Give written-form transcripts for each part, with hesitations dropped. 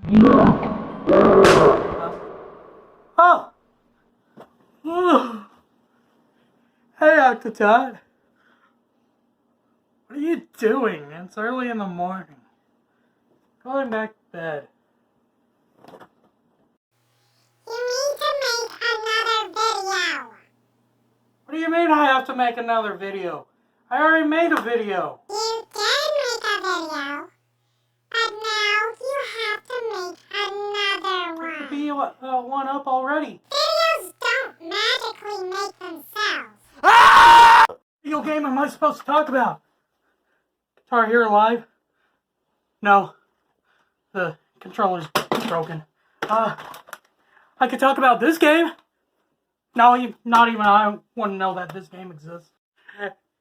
Oh! Hey, Tator-Tot. What are you doing? It's early in the morning. Going back to bed. You need to make another video. What do you mean I have to make another video? I already made a video. You did make a video, but now you have to make another There one. should be one up already. Videos don't magically make themselves. What video game am I supposed to talk about? Guitar Hero Live? No. The controller's broken. I could talk about this game. No, not even I want to know that this game exists.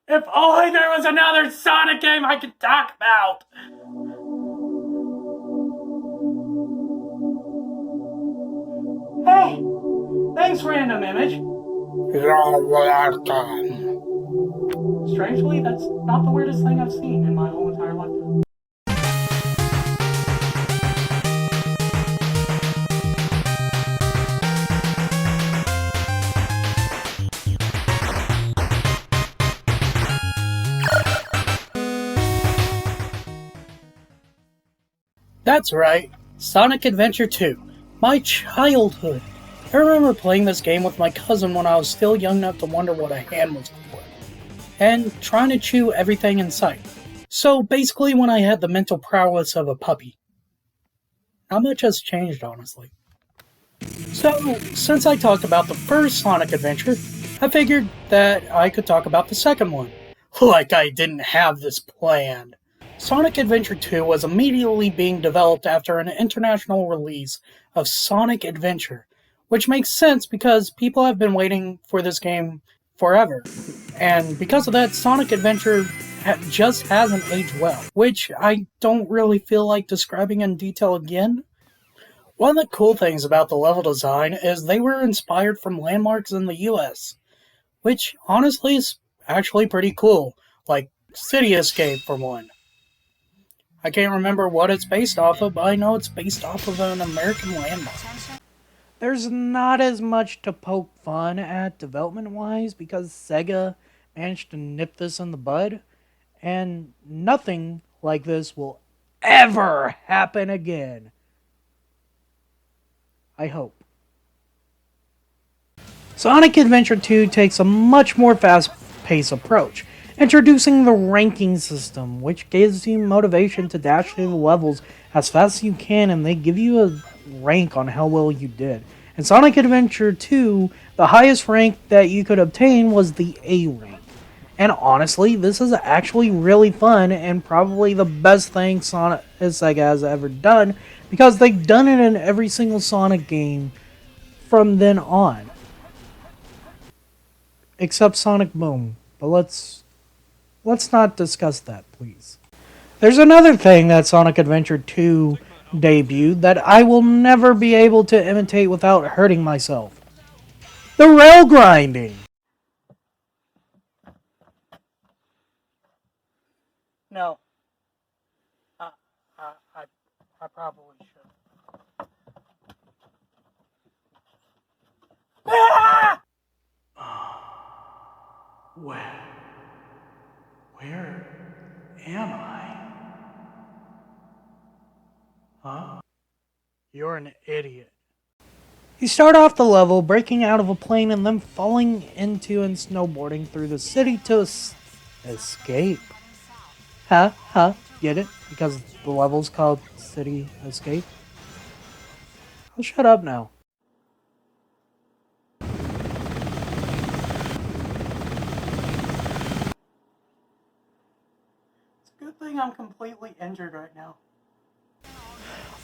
If only there was another Sonic game I could talk about! Hey! Thanks, random image. You're welcome. Strangely, that's not the weirdest thing I've seen in my whole entire life. That's right, Sonic Adventure 2, my childhood. I remember playing this game with my cousin when I was still young enough to wonder what a hand was for, and trying to chew everything in sight. So basically when I had the mental prowess of a puppy. Not much has changed, honestly. So, since I talked about the first Sonic Adventure, I figured that I could talk about the second one. Like I didn't have this planned. Sonic Adventure 2 was immediately being developed after an international release of Sonic Adventure, which makes sense because people have been waiting for this game forever. And because of that, Sonic Adventure just hasn't aged well, which I don't really feel like describing in detail again. One of the cool things about the level design is they were inspired from landmarks in the US, which honestly is actually pretty cool, like City Escape for one. I can't remember what it's based off of, but I know it's based off of an American landmark. There's not as much to poke fun at development-wise because Sega managed to nip this in the bud, and nothing like this will ever happen again. I hope. Sonic Adventure 2 takes a much more fast-paced approach, introducing the ranking system, which gives you motivation to dash through the levels as fast as you can, and they give you a rank on how well you did. In Sonic Adventure 2, the highest rank that you could obtain was the A rank. And honestly, this is actually really fun and probably the best thing Sega has ever done, because they've done it in every single Sonic game from then on. Except Sonic Boom. But let's not discuss that, please. There's another thing that Sonic Adventure 2 debuted that I will never be able to imitate without hurting myself. The rail grinding! No. I probably should. Ah! Where am I? Huh? You're an idiot. You start off the level breaking out of a plane and then falling into and snowboarding through the city to escape. Huh? Get it? Because the level's called City Escape? I'll shut up now. Good thing I'm completely injured right now.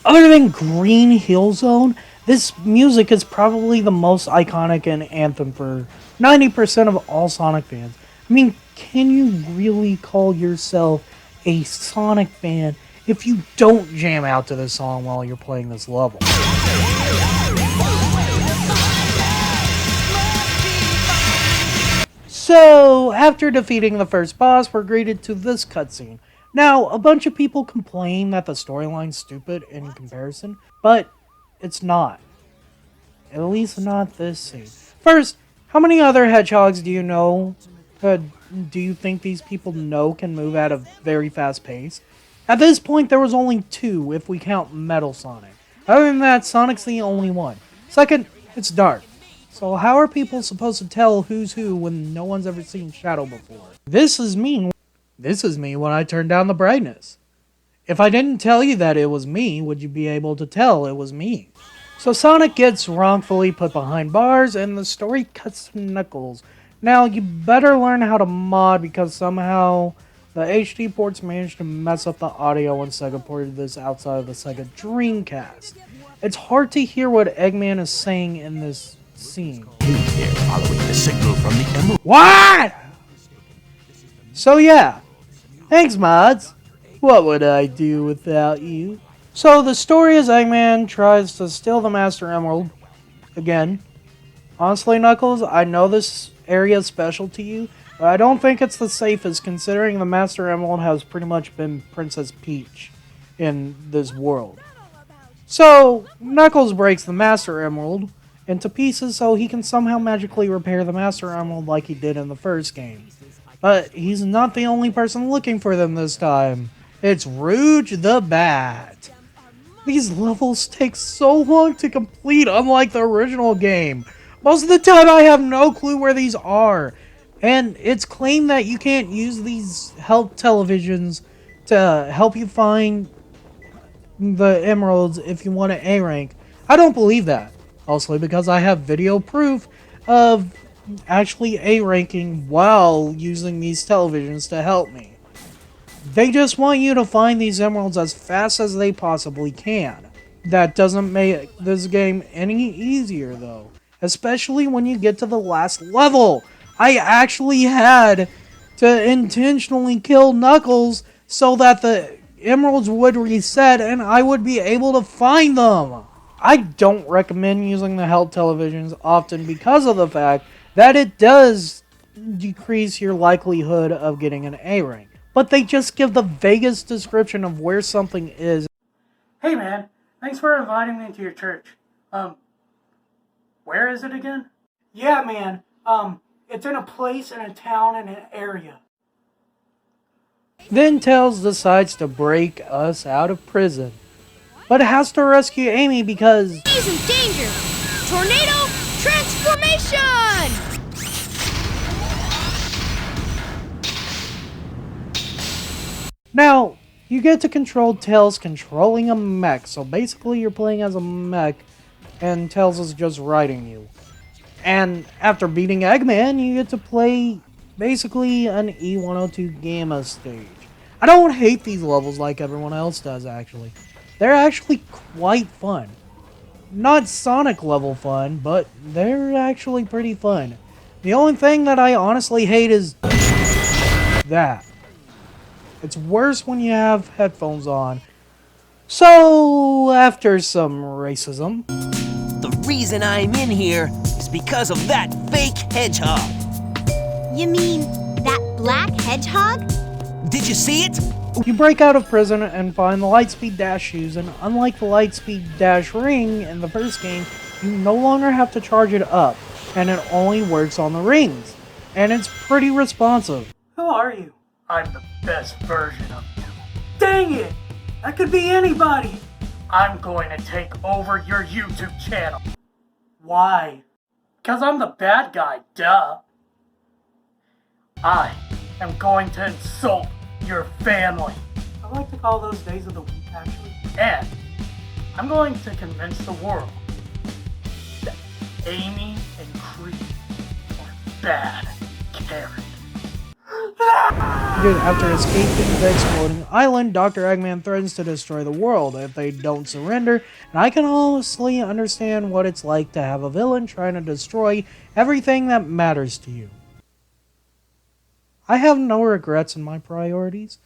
Other than Green Hill Zone, this music is probably the most iconic and anthem for 90% of all Sonic fans. I mean, can you really call yourself a Sonic fan if you don't jam out to this song while you're playing this level? So, after defeating the first boss, we're greeted to this cutscene, Now, a bunch of people complain that the storyline's stupid in comparison, but it's not. At least not this scene. First, how many other hedgehogs do you know? Do you think these people know can move at a very fast pace? At this point, there was only 2 if we count Metal Sonic. Other than that, Sonic's the only one. Second, it's dark. So how are people supposed to tell who's who when no one's ever seen Shadow before? This is me when I turn down the brightness. If I didn't tell you that it was me, would you be able to tell it was me? So Sonic gets wrongfully put behind bars, and the story cuts to Knuckles. Now, you better learn how to mod, because somehow the HD ports managed to mess up the audio when Sega ported this outside of the Sega Dreamcast. It's hard to hear what Eggman is saying in this scene. They're following the signal from the Emerald. What? So yeah, thanks mods. What would I do without you? So the story is Eggman tries to steal the Master Emerald again. Honestly, Knuckles, I know this area is special to you, but I don't think it's the safest considering the Master Emerald has pretty much been Princess Peach in this world. So Knuckles breaks the Master Emerald into pieces so he can somehow magically repair the Master Emerald like he did in the first game. But he's not the only person looking for them this time. It's Rouge the Bat. These levels take so long to complete, unlike the original game. Most of the time I have no clue where these are. And it's claimed that you can't use these help televisions to help you find the emeralds if you want an A rank. I don't believe that. Also because I have video proof of actually A ranking while using these televisions to help me. They just want you to find these emeralds as fast as they possibly can. That doesn't make this game any easier though. Especially when you get to the last level. I actually had to intentionally kill Knuckles so that the emeralds would reset and I would be able to find them. I don't recommend using the help televisions often because of the fact that it does decrease your likelihood of getting an A rank. But they just give the vaguest description of where something is. Hey man, thanks for inviting me to your church. Where is it again? Yeah, man. It's in a place, in a town, in an area. Then Tails decides to break us out of prison. But it has to rescue Amy because He's in danger! Tornado transformation! now, you get to control Tails controlling a mech. So basically you're playing as a mech and Tails is just riding you. And after beating Eggman, you get to play basically an E102 Gamma stage. I don't hate these levels like everyone else does, actually. They're actually quite fun. Not Sonic level fun, but they're actually pretty fun. The only thing that I honestly hate is that. It's worse when you have headphones on. So, after some racism... The reason I'm in here is because of that fake hedgehog. You mean that black hedgehog? Did you see it? You break out of prison and find the Lightspeed Dash shoes, and unlike the Lightspeed Dash ring in the first game, you no longer have to charge it up, and it only works on the rings. And it's pretty responsive. Who are you? I'm the best version of you. Dang it! That could be anybody! I'm going to take over your YouTube channel. Why? Because I'm the bad guy, duh. I am going to insult your family. I like to call those days of the week, actually. And I'm going to convince the world that Amy and Creed are bad characters. After escaping the exploding island, Dr. Eggman threatens to destroy the world if they don't surrender, and I can honestly understand what it's like to have a villain trying to destroy everything that matters to you. I have no regrets in my priorities.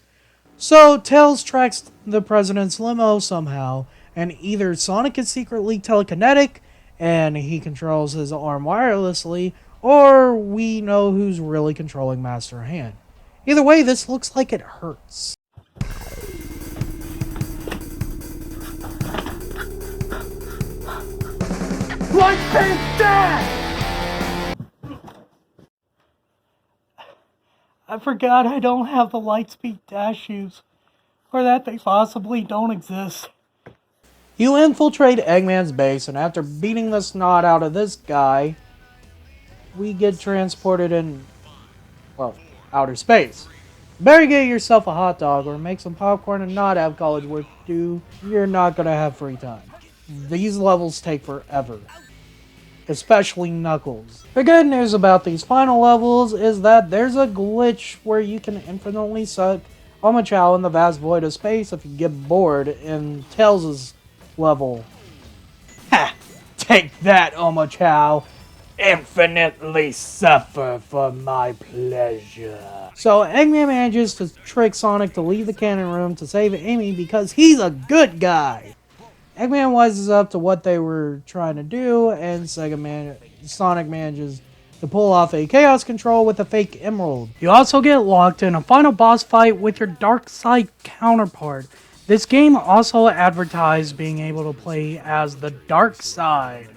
So, Tails tracks the president's limo somehow, and either Sonic is secretly telekinetic, and he controls his arm wirelessly, or we know who's really controlling Master Hand. Either way, this looks like it hurts. light speed dash! I forgot I don't have the Lightspeed dash shoes, or that they possibly don't exist. You infiltrate Eggman's base, and after beating the snot out of this guy, we get transported in, well, outer space. Better get yourself a hot dog or make some popcorn and not have college work to do. You're not gonna have free time. These levels take forever. Especially Knuckles. The good news about these final levels is that there's a glitch where you can infinitely suck Omochao in the vast void of space if you get bored in Tails' level. Ha! Take that, Omochao! Infinitely suffer for my pleasure. So Eggman manages to trick Sonic to leave the cannon room to save Amy because he's a good guy. Eggman wises up to what they were trying to do, and Sonic manages to pull off a Chaos Control with a fake emerald. You also get locked in a final boss fight with your Dark Side counterpart. This game also advertised being able to play as the Dark Side.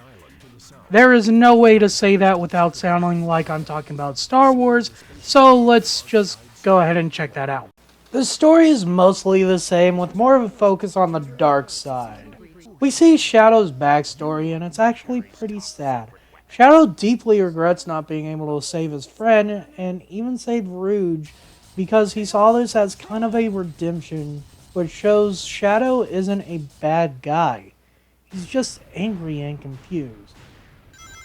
There is no way to say that without sounding like I'm talking about Star Wars, so let's just go ahead and check that out. The story is mostly the same, with more of a focus on the dark side. We see Shadow's backstory, and it's actually pretty sad. Shadow deeply regrets not being able to save his friend, and even save Rouge, because he saw this as kind of a redemption, which shows Shadow isn't a bad guy. He's just angry and confused.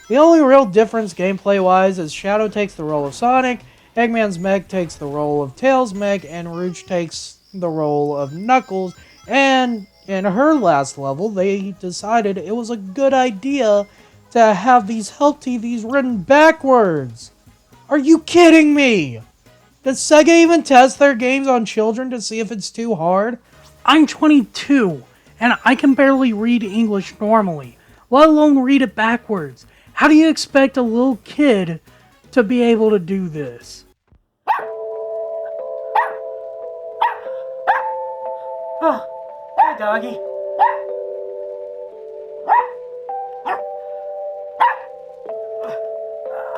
The only real difference gameplay-wise is Shadow takes the role of Sonic, Eggman's mech takes the role of Tails' mech, and Rouge takes the role of Knuckles, and in her last level, they decided it was a good idea to have these help TVs written backwards. Are you kidding me? Does Sega even test their games on children to see if it's too hard? I'm 22, and I can barely read English normally, let alone read it backwards. How do you expect a little kid to be able to do this? Oh, hi, doggy.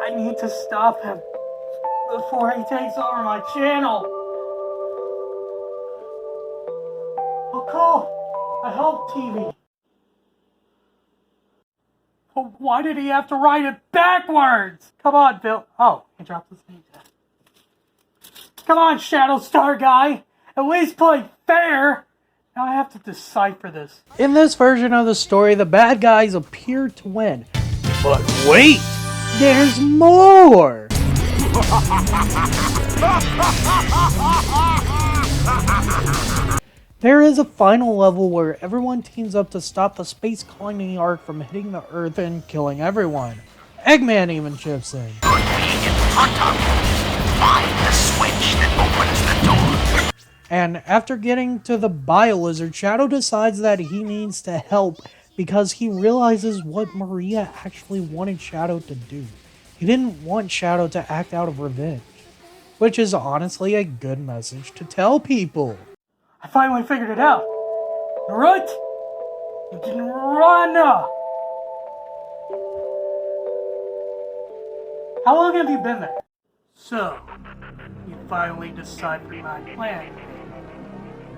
I need to stop him before he takes over my channel. I'll call a help TV. But why did he have to write it backwards? Come on, Bill. Oh, he dropped his name down. Come on, Shadow Star guy. At least play fair. Now I have to decipher this. In this version of the story, the bad guys appear to win. But wait! There's more! There is a final level where everyone teams up to stop the space colony arc from hitting the Earth and killing everyone. Eggman even chips in. Find the switch that opens the door. And after getting to the Bio-Lizard, Shadow decides that he needs to help because he realizes what Maria actually wanted Shadow to do. He didn't want Shadow to act out of revenge, which is honestly a good message to tell people. I finally figured it out. Right? You can run! How long have you been there? So, you finally deciphered my plan.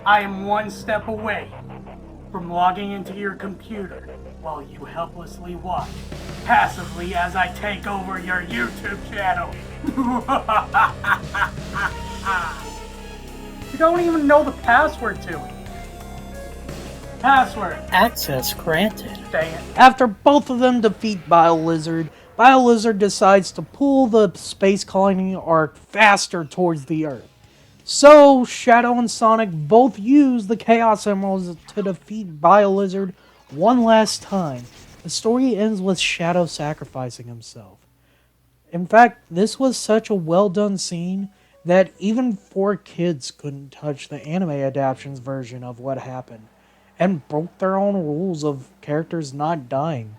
I am one step away from logging into your computer while you helplessly watch passively as I take over your YouTube channel. You don't even know the password to it. Password. Access granted. Dang it. After both of them defeat Bio-Lizard, Bio-Lizard decides to pull the space colony arc faster towards the Earth. So, Shadow and Sonic both use the Chaos Emeralds to defeat Bio-Lizard one last time. The story ends with Shadow sacrificing himself. In fact, this was such a well done scene that even 4 kids couldn't touch the anime adaptation's version of what happened, and broke their own rules of characters not dying.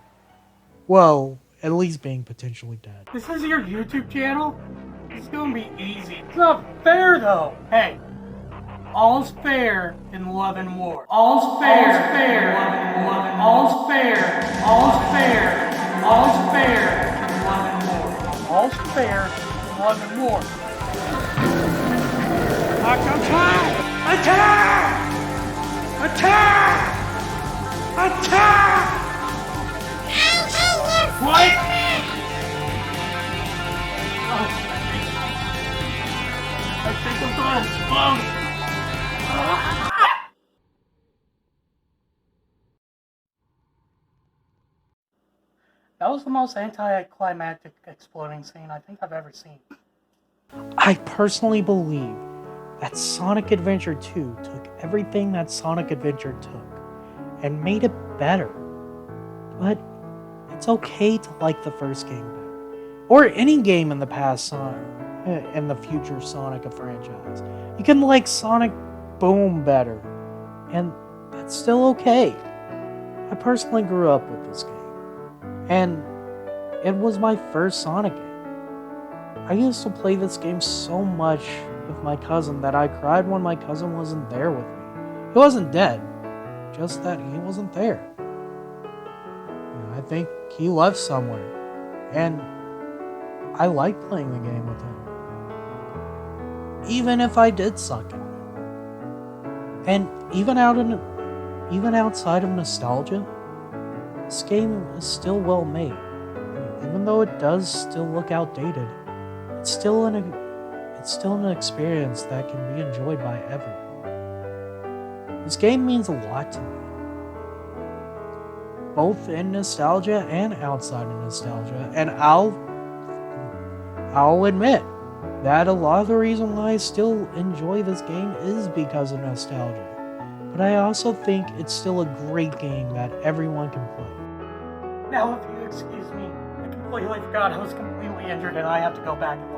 Well, at least being potentially dead. This is your YouTube channel? It's gonna be easy. It's not fair though. Hey, all's fair in love and war. All's fair, in love and war. All's fair, All's fair in love and war. All's fair in love and war. Attack! Attack! Attack! Attack! What? Oh, I think I'm gonna explode. That was the most anticlimactic exploding scene I think I've ever seen. I personally believe that Sonic Adventure 2 took everything that Sonic Adventure took and made it better. But it's okay to like the first game better. Or any game in the past Sonic, in the future Sonic franchise. You can like Sonic Boom better. And that's still okay. I personally grew up with this game. And it was my first Sonic game. I used to play this game so much with my cousin that I cried when my cousin wasn't there with me. He wasn't dead, just that he wasn't there. I think he left somewhere, and I liked playing the game with him. Even if I did suck at it. And even outside of nostalgia, this game is still well made. Even though it does still look outdated, it's still an experience that can be enjoyed by everyone. This game means a lot to me, both in nostalgia and outside of nostalgia. And I'll admit that a lot of the reason why I still enjoy this game is because of nostalgia. But I also think it's still a great game that everyone can play. Now, if you excuse me, I completely forgot I was completely injured and I have to go back and